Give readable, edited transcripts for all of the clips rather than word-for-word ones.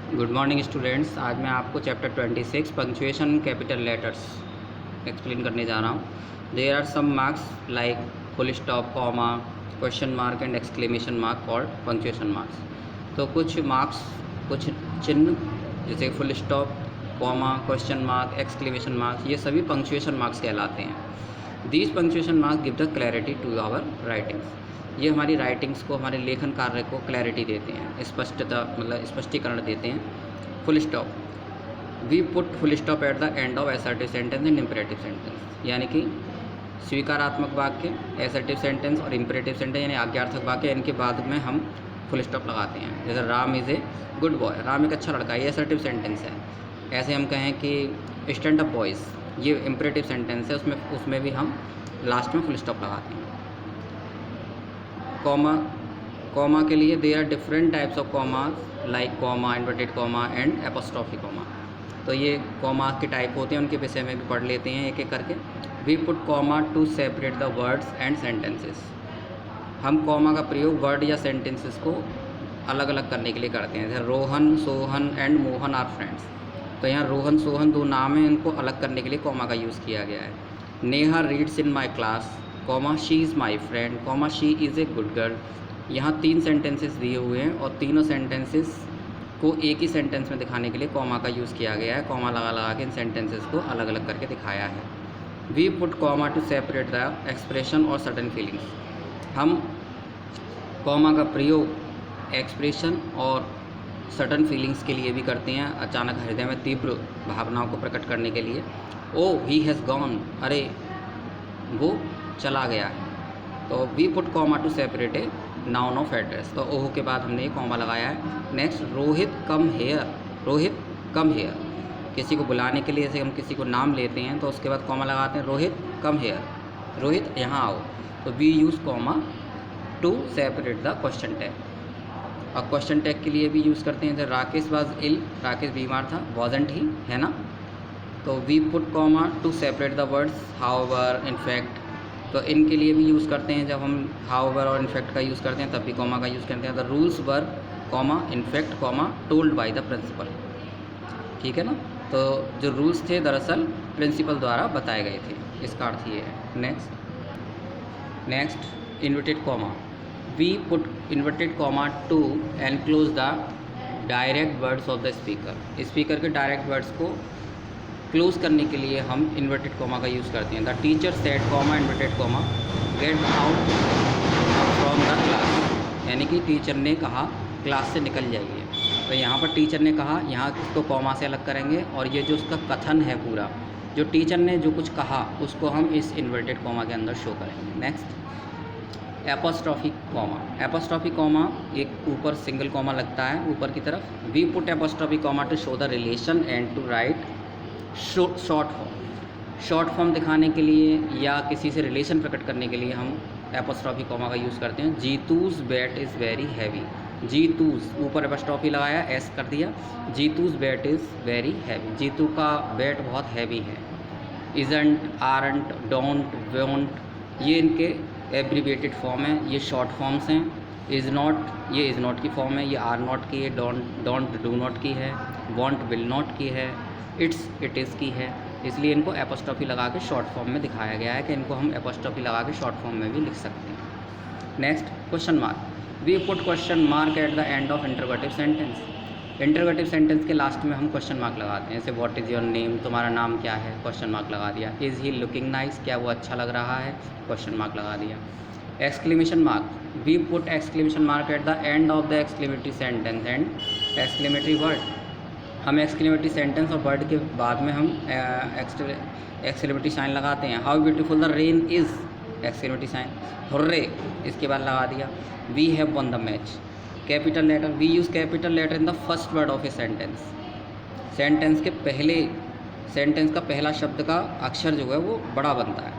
Good morning students. आज मैं आपको chapter 26 punctuation capital letters explain करने जा रहा हूँ। There are some marks like full stop, comma, question mark and exclamation mark called punctuation marks. तो कुछ मार्क्स, कुछ चिन्ह जैसे full stop, comma, question mark, exclamation marks, ये सभी पंक्चुएशन मार्क्स कहलाते हैं। These punctuation marks give the clarity to our writings. ये हमारी राइटिंग्स को, हमारे लेखन कार्य को क्लैरिटी देते हैं, स्पष्टता मतलब स्पष्टीकरण देते हैं। Full stop, we put full stop at the end of assertive sentence and imperative sentence, यानी कि स्वीकारात्मक वाक्य, असर्टिव सेंटेंस और इम्परेटिव सेंटेंस यानी आज्ञार्थक वाक्य, इनके बाद में हम फुल स्टॉप लगाते हैं। जैसे Ram is a good boy, Ram एक अच्छा लड़का है, ये असर्टिव सेंटेंस है। ऐसे हम कहें कि स्टैंड अप बॉयज़, ये इम्परेटिव सेंटेंस है, उसमें भी हम लास्ट में फुल स्टॉप लगाते हैं। कॉमा के लिए there are different types of commas like comma, inverted comma and apostrophe comma. तो ये कॉमा के टाइप होते हैं, उनके विषय में भी पढ़ लेते हैं एक एक करके। We put comma to separate the words and sentences. हम कॉमा का प्रयोग वर्ड या सेंटेंसेस को अलग अलग करने के लिए करते हैं। जैसे Rohan, Sohan and Mohan are friends. तो यहाँ रोहन, सोहन दो नाम हैं, इनको अलग करने के लिए कॉमा का यूज़ किया गया है। Neha reads in my class, comma, she is my friend, comma, she is a good girl. यहाँ 3 सेंटेंसेस दिए हुए हैं और तीनों सेंटेंसेस को एक ही सेंटेंस में दिखाने के लिए कॉमा का यूज़ किया गया है। कॉमा लगा लगा के इन सेंटेंसेस को अलग अलग करके दिखाया है। We put comma to separate the expression or sudden feelings. हम कॉमा का प्रयोग एक्सप्रेशन और सडन फीलिंग्स के लिए भी करते हैं, अचानक हृदय में तीव्र भावनाओं को प्रकट करने के लिए। ओ ही हैज़ गॉन, अरे वो चला गया है। तो we put comma to separate a noun of address. तो ओह के बाद हमने ये कॉमा लगाया है। Next, Rohit come here, Rohit come here. किसी को बुलाने के लिए जैसे हम किसी को नाम लेते हैं तो उसके बाद कॉमा लगाते हैं, रोहित कम हेयर, रोहित यहाँ आओ। तो we use comma to separate the question tag. और क्वेश्चन टैग के लिए भी यूज़ करते हैं। जैसे राकेश वाज इल, राकेश बीमार था, वॉजंट ही, है ना। तो we put comma to separate the words however, in fact. तो इनके लिए भी यूज़ करते हैं। जब हम हाउएवर और इनफैक्ट का यूज़ करते हैं तब भी कॉमा का यूज़ करते हैं। The rules were, comma, in fact, comma, told by the principal. ठीक है ना। तो जो रूल्स थे दरअसल प्रिंसिपल द्वारा बताए गए थे, इसका अर्थ ये है। Next, inverted comma. We put inverted comma to enclose the direct words of the speaker. Speaker के डायरेक्ट वर्ड्स को क्लोज करने के लिए हम इन्वर्टेड कॉमा का यूज़ करते हैं। The teacher said, comma, inverted comma, get out from the class, यानी कि टीचर ने कहा क्लास से निकल जाइए। तो यहाँ पर टीचर ने कहा, यहाँ इसको कॉमा से अलग करेंगे और ये जो उसका कथन है पूरा, जो टीचर ने जो कुछ कहा उसको हम इस इन्वर्टेड कॉमा के अंदर शो करेंगे। Next, apostrophe comma. Apostrophe comma एक ऊपर सिंगल कॉमा लगता है ऊपर की तरफ। We put apostrophe comma to show the relation and to write short form. Short form दिखाने के लिए या किसी से रिलेशन प्रकट करने के लिए हम एपोस्ट्रॉफी कॉमा का यूज़ करते हैं। Jitu's bat is very heavy. Jitu's, ऊपर एपोस्ट्रॉफी लगाया, एस कर दिया। Jitu's bat is very heavy, Jitu का बैट बहुत हैवी है। इजंट, आरंट, डोंट, वोंट, ये इनके एब्रीविएटेड फॉर्म है, ये शॉर्ट फॉर्म्स हैं। इज़ नॉट, ये इज़ नॉट की फॉर्म है, ये आर नॉट की है। डोंट डू नॉट की है। वॉन्ट विल नॉट की है। इट्स इट इज़ की है। इसलिए इनको एपोस्ट्रॉफी लगा के शॉर्ट फॉर्म में दिखाया गया है कि इनको हम एपोस्ट्रॉफी लगा के शॉर्ट फॉर्म में भी लिख सकते हैं। Next, question mark. We put question mark at the end of interrogative sentence. Interrogative sentence के लास्ट में हम क्वेश्चन मार्क लगाते हैं। जैसे व्हाट इज़ योर नेम, तुम्हारा नाम क्या है, क्वेश्चन मार्क लगा दिया। इज़ ही लुकिंग नाइस, क्या वो अच्छा लग रहा है, क्वेश्चन मार्क लगा दिया। Exclamation mark, we put exclamation mark at the end of the exclamatory sentence and exclamatory word. हम एक्सक्लेमेटरी सेंटेंस और वर्ड के बाद में हम एक्सक्लेमेटरी साइन लगाते हैं। How beautiful the rain is, exclamatory sign. Hurray, इसके बाद लगा दिया। We have won the match. Capital letter, we use capital letter in the first word of a sentence. Sentence के पहले, सेंटेंस का पहला शब्द का अक्षर जो है वो बड़ा बनता है।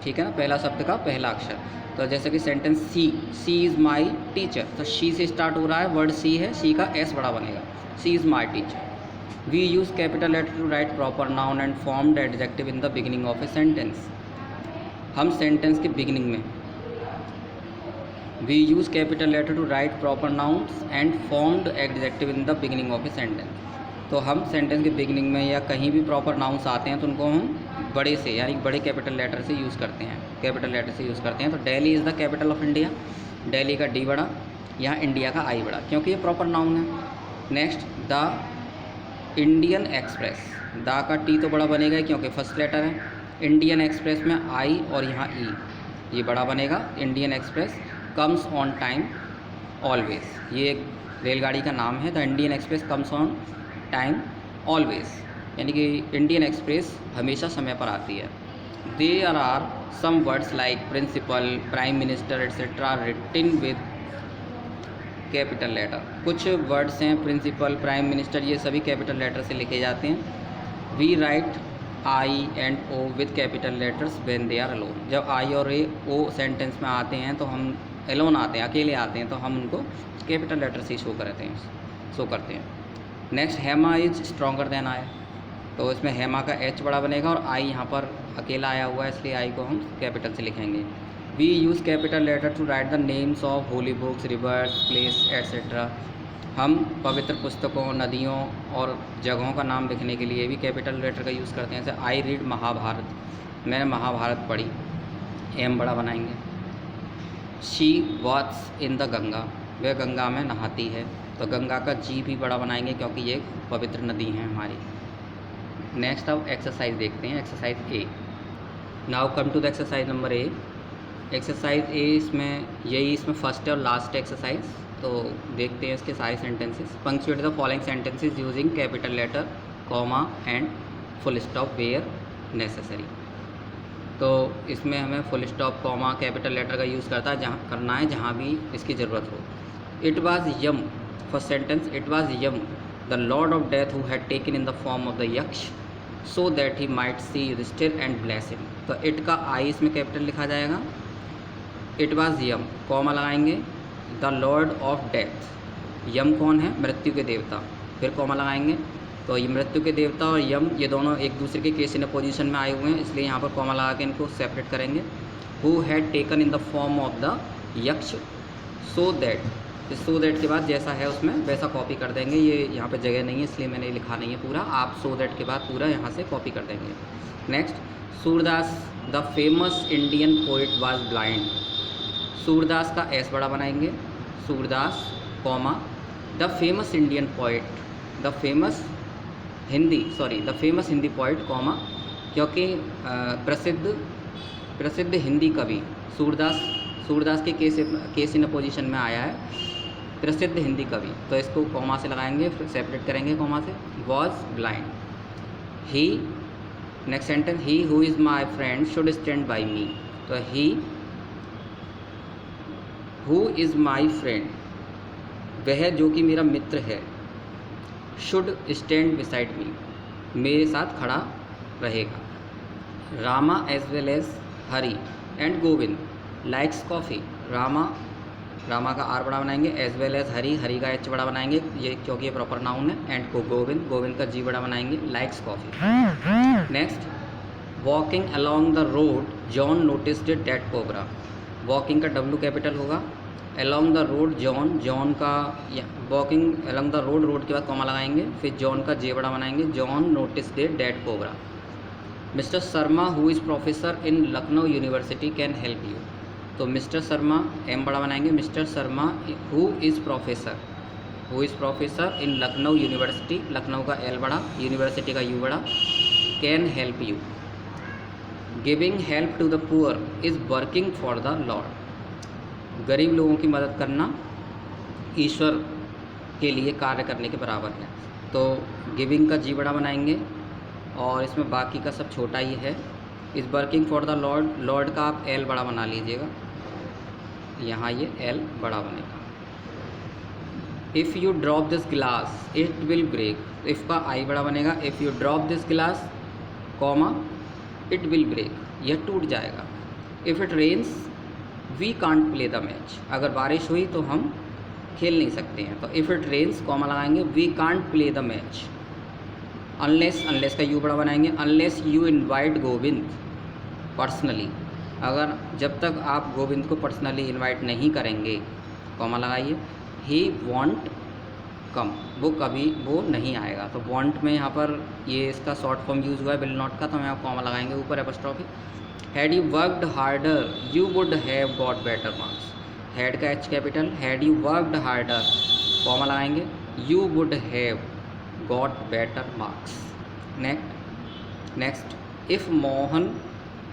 ठीक है ना, पहला शब्द का पहला अक्षर। तो जैसे कि sentence she, she is my teacher, तो शी से स्टार्ट हो रहा है, वर्ड सी है, सी का एस बड़ा बनेगा, she is my teacher. We use capital letter to write proper noun and formed adjective in the beginning of a sentence. हम सेंटेंस के बिगिनिंग में we use capital letter to write proper nouns and formed adjective in the beginning of a sentence. तो हम sentence के beginning में या कहीं भी प्रॉपर नाउन्स आते हैं तो उनको हम बड़े से यानी बड़े कैपिटल लेटर से यूज़ करते हैं, कैपिटल लेटर से यूज़ करते हैं। तो Delhi is the capital of India, Delhi का डी बड़ा, यहाँ इंडिया का आई बड़ा, क्योंकि ये प्रॉपर नाउन है। Next, the Indian Express, the का टी तो बड़ा बनेगा क्योंकि फर्स्ट लेटर है। इंडियन एक्सप्रेस में आई और यहाँ ई, ये बड़ा बनेगा। Indian Express comes on time always, ये एक रेलगाड़ी का नाम है। The Indian Express comes on time always, यानी कि इंडियन एक्सप्रेस हमेशा समय पर आती है। There are some words like principal, prime minister etcetera written with capital letter. कुछ वर्ड्स हैं प्रिंसिपल, प्राइम मिनिस्टर, ये सभी कैपिटल लेटर से लिखे जाते हैं। We write I and O with capital letters when they are alone. जब I और ओ सेंटेंस में आते हैं तो हम एलोन आते हैं, अकेले आते हैं, तो हम उनको कैपिटल लेटर से शो करते हैं। Next, Hema is stronger than I, तो इसमें हेमा का एच बड़ा बनेगा और आई यहाँ पर अकेला आया हुआ है, इसलिए आई को हम कैपिटल से लिखेंगे। We use capital letter to write the names of holy books, rivers, place etcetera. हम पवित्र पुस्तकों, नदियों और जगहों का नाम लिखने के लिए भी कैपिटल लेटर का यूज़ करते हैं। जैसे आई रीड महाभारत, मैंने महाभारत पढ़ी, एम बड़ा बनाएंगे। She what's in the Ganga, वह गंगा में नहाती है, तो गंगा का जी भी बड़ा बनाएंगे क्योंकि ये पवित्र नदी है हमारी। नेक्स्ट अब एक्सरसाइज देखते हैं, exercise A. Now come to the exercise number A. Exercise A इसमें फर्स्ट है और लास्ट एक्सरसाइज, तो देखते हैं इसके सारे sentences. Punctuate the following sentences using capital letter, comma and full stop where necessary. तो इसमें हमें full stop, comma, capital letter का यूज़ करना है जहाँ भी इसकी ज़रूरत हो। It was Yama, first sentence, it was Yama the lord of death who had taken in the form of the Yaksha so that he might see Yudhishthira and bless him. तो it का आई इसमें कैपिटल लिखा जाएगा। इट वाज यम, कॉमा लगाएंगे, the lord of death, यम कौन है? मृत्यु के देवता, फिर कॉमा लगाएंगे। तो ये मृत्यु के देवता और यम ये दोनों एक दूसरे के केस इन पोजीशन में आए हुए हैं, इसलिए यहाँ पर कॉमा लगा के इनको सेपरेट करेंगे। Who had taken in the form of the Yaksha so that, so that के बाद जैसा है उसमें वैसा कॉपी कर देंगे। ये यहाँ पे जगह नहीं है इसलिए मैंने लिखा नहीं है पूरा, आप सो दैट के बाद पूरा यहाँ से कॉपी कर देंगे। Next, Surdas the famous Indian poet was blind. Surdas का एस बड़ा बनाएंगे, Surdas, comma, the famous Indian poet, the famous Hindi poet, comma, क्योंकि प्रसिद्ध हिंदी कवि सूरदास के केस इन पोजीशन में आया है, प्रसिद्ध हिंदी कवि, तो इसको कॉमा से लगाएंगे, फिर सेपरेट करेंगे कॉमा से। Was blind, he, next sentence, he who is my friend should stand by me. तो he who is my friend, वह जो कि मेरा मित्र है, शुड स्टैंड बिसाइड मी, मेरे साथ खड़ा रहेगा। Rama as well as Hari and Govind likes coffee. Rama का आर बड़ा बनाएंगे, एज वेल एज हरी का एच बड़ा बनाएंगे, ये क्योंकि ये प्रॉपर नाउन है। एंड को गोविंद का जी बड़ा बनाएंगे, likes coffee. Next, walking along the road John noticed a dead cobra. Walking का डब्ल्यू कैपिटल होगा, अलॉन्ग द रोड जॉन का, वॉकिंग अलॉन्ग द रोड के बाद कॉमा लगाएंगे, फिर जॉन का जे बड़ा बनाएंगे, John noticed a dead cobra. Mister Sharma who is professor in Lucknow university can help you. तो मिस्टर शर्मा, एम बड़ा बनाएंगे, Mister Sharma who is professor in Lucknow university, Lucknow का एल बड़ा, यूनिवर्सिटी का यू बड़ा, can help you. Giving help to the poor is working for the lord. गरीब लोगों की मदद करना ईश्वर के लिए कार्य करने के बराबर है। तो गिविंग का जी बड़ा बनाएंगे और इसमें बाकी का सब छोटा ही है। Is working for the Lord का आप एल बड़ा बना लीजिएगा, यहाँ ये एल बड़ा बनेगा। If you drop this glass it will break, if का आई बड़ा बनेगा, if you drop this glass, comma, it will break, यह टूट जाएगा। If it rains we can't play the match, अगर बारिश हुई तो हम खेल नहीं सकते हैं। तो इफ़ इट रेन्स, कॉमा लगाएंगे, we can't play the match. Unless का यू बड़ा बनाएंगे, unless you invite Govind personally, अगर जब तक आप गोविंद को पर्सनली इनवाइट नहीं करेंगे, कॉमा लगाइए, ही वॉन्ट कम, वो नहीं आएगा। तो वॉन्ट में यहाँ पर ये इसका शॉर्ट फॉर्म यूज़ हुआ है विल नॉट का, तो हम यहाँ कॉमा लगाएंगे ऊपर apostrophe. Had you worked harder you would have got better marks, had का H capital, had you worked harder comma लगाएंगे, you would have got better marks. Next, if Mohan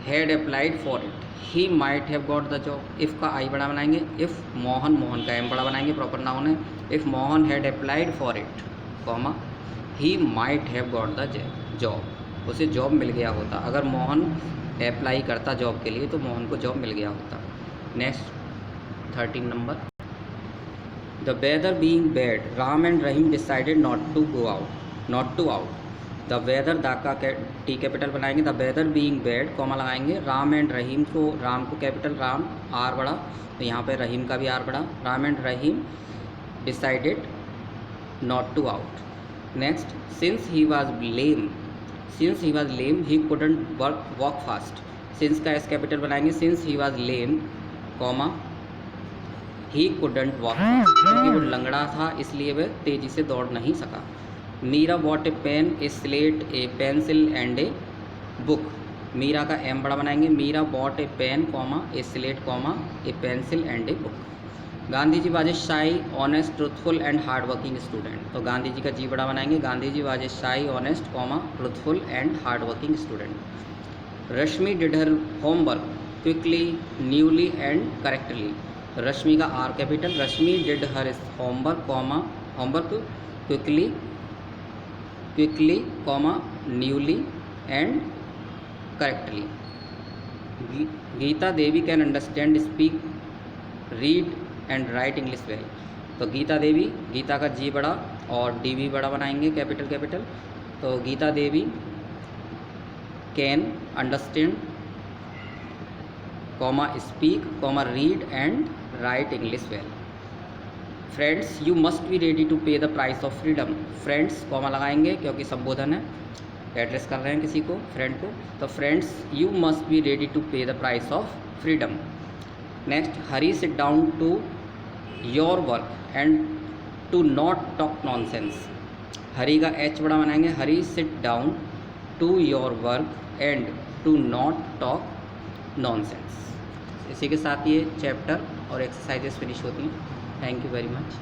had applied for it he might have got the job. If का I बड़ा बनाएंगे, if Mohan का M बड़ा बनाएंगे, proper noun है। If Mohan had applied for it comma he might have got the job, उसे job मिल गया होता। अगर मोहन अप्लाई करता जॉब के लिए तो मोहन को जॉब मिल गया होता। Next 13 number, the weather being bad Ram and Rahim decided not to out. The weather the का टी कैपिटल बनाएंगे, the weather being bad comma लगाएंगे, राम एंड रहीम को, राम को कैपिटल, राम आर बड़ा, तो यहाँ पे रहीम का भी आर बड़ा, Ram and Rahim decided not to out. Next, since he was lame he couldn't walk fast. Since का एस कैपिटल बनाएंगे, since he was lame comma he couldn't walk fast, क्योंकि वो लंगड़ा था इसलिए वह तेज़ी से दौड़ नहीं सका। Meera bought a pen, a slate, a pencil and a book. Meera का एम बड़ा बनाएंगे, Meera bought a pen comma a slate comma a pencil and a book. Gandhi ji was a shy, honest, truthful and hard working student. तो गांधी जी का जी बड़ा बनाएंगे, Gandhi ji was a shy, honest comma truthful and hard working student. Rashmi did her homework quickly, neatly and correctly. Rashmi का R capital, Rashmi did her homework comma homework quickly comma neatly and correctly. Geeta Devi can understand, speak, read and write English well. तो गीता देवी, गीता का जी बड़ा और D भी बड़ा बनाएंगे, capital. तो Geeta Devi can understand comma speak comma read and write English well. Friends you must be ready to pay the price of freedom. Friends comma लगाएंगे क्योंकि संबोधन है, एड्रेस कर रहे हैं किसी को, फ्रेंड को। तो friends you must be ready to pay the price of freedom. Next, Hari sit down to your work and to not talk nonsense. Hari का एच बड़ा बनाएंगे, Hari sit down to your work and to not talk nonsense. इसी के साथ ये chapter और exercises finish होती हैं। Thank you very much.